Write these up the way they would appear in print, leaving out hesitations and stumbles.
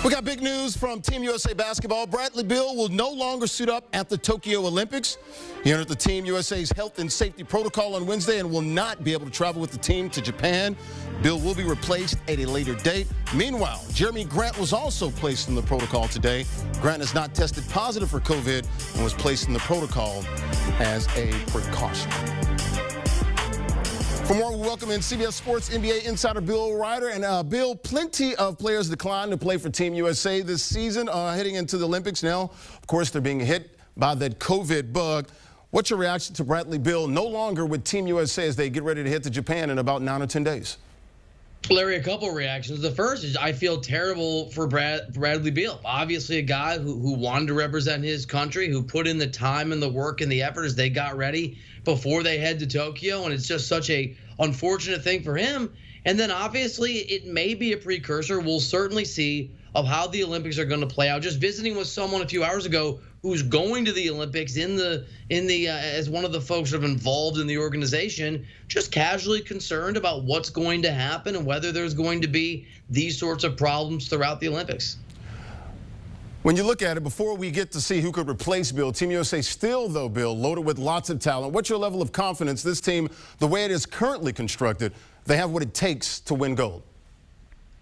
We got big news from Team USA basketball. Bradley Beal will no longer suit up at the Tokyo Olympics. He entered the Team USA's health and safety protocol on Wednesday and will not be able to travel with the team to Japan. Beal will be replaced at a later date. Meanwhile, Jeremy Grant was also placed in the protocol today. Grant has not tested positive for COVID and was placed in the protocol as a precaution. For more, we welcome in CBS Sports NBA insider Beale Reiter. And Bill, plenty of players declined to play for Team USA this season, heading into the Olympics now. Of course, they're being hit by that COVID bug. What's your reaction to Bradley Beal no longer with Team USA as they get ready to head to Japan in about 9 or 10 days? Larry, a couple reactions. The first is I feel terrible for Bradley Beal. Obviously a guy who wanted to represent his country, who put in the time and the work and the effort as they got ready before they head to Tokyo, and it's just such a unfortunate thing for him. And then obviously it may be a precursor. We'll certainly see of how the Olympics are going to play out. Just visiting with someone a few hours ago who's going to the Olympics as one of the folks that are involved in the organization, just casually concerned about what's going to happen and whether there's going to be these sorts of problems throughout the Olympics. When you look at it, before we get to see who could replace Beal, Team USA still, though, Bill, loaded with lots of talent. What's your level of confidence this team, the way it is currently constructed, they have what it takes to win gold?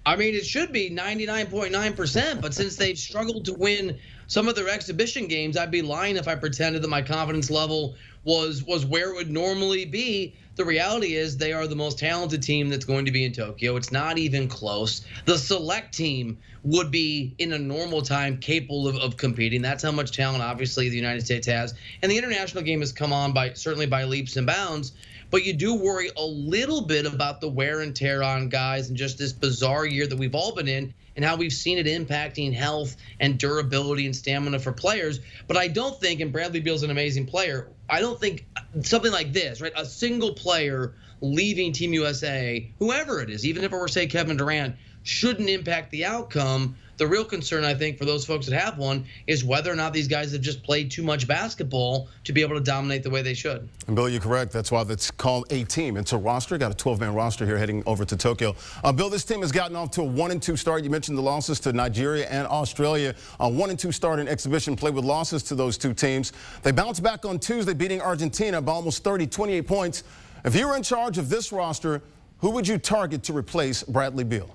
I mean, it should be 99.9%, but since they've struggled to win some of their exhibition games, I'd be lying if I pretended that my confidence level was where it would normally be. The reality is they are the most talented team that's going to be in Tokyo. It's not even close. The select team would be, in a normal time, capable of competing. That's how much talent, obviously, the United States has. And the international game has come on certainly by leaps and bounds. But you do worry a little bit about the wear and tear on guys and just this bizarre year that we've all been in and how we've seen it impacting health and durability and stamina for players. But I don't think, and Bradley Beal's an amazing player, I don't think something like this, right? A single player leaving Team USA, whoever it is, even if it were, say, Kevin Durant, shouldn't impact the outcome. The real concern, I think, for those folks that have one is whether or not these guys have just played too much basketball to be able to dominate the way they should. And Bill, you're correct. That's why it's called a team. It's a roster. Got a 12-man roster here heading over to Tokyo. Bill, this team has gotten off to a 1-2 start. You mentioned the losses to Nigeria and Australia. A 1-2 start in exhibition play with losses to those two teams. They bounced back on Tuesday, beating Argentina by almost 28 points. If you were in charge of this roster, who would you target to replace Bradley Beal?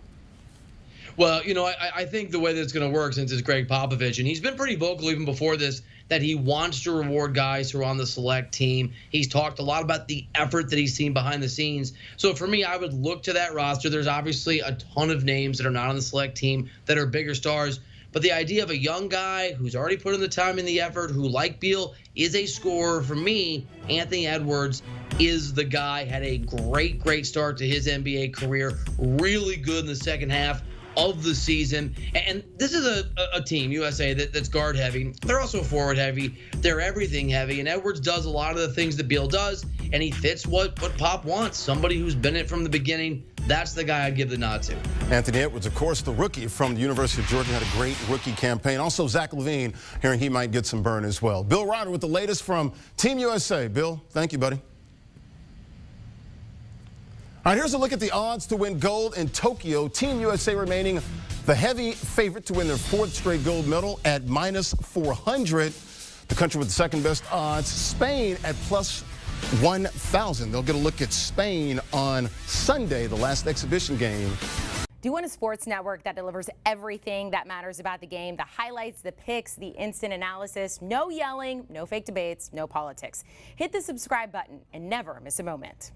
Well, you know, I think the way that it's going to work, since it's Greg Popovich, and he's been pretty vocal even before this, that he wants to reward guys who are on the select team. He's talked a lot about the effort that he's seen behind the scenes. So for me, I would look to that roster. There's obviously a ton of names that are not on the select team that are bigger stars. But the idea of a young guy who's already put in the time and the effort, who, like Beal, is a scorer, for me, Anthony Edwards is the guy. Had a great start to his NBA career. Really good in the second half of the season. And this is a team, USA, that's guard heavy. They're also forward heavy. They're everything heavy. And Edwards does a lot of the things that Beal does, and he fits what Pop wants. Somebody who's been it from the beginning. That's the guy I'd give the nod to. Anthony Edwards, of course, the rookie from the University of Georgia, had a great rookie campaign. Also, Zach LaVine, hearing he might get some burn as well. Beale Reiter with the latest from Team USA. Bill, thank you, buddy. All right, here's a look at the odds to win gold in Tokyo. Team USA remaining the heavy favorite to win their 4th straight gold medal at -400. The country with the second best odds, Spain at +1,000. They'll get a look at Spain on Sunday, the last exhibition game. Do you want a sports network that delivers everything that matters about the game? The highlights, the picks, the instant analysis, no yelling, no fake debates, no politics. Hit the subscribe button and never miss a moment.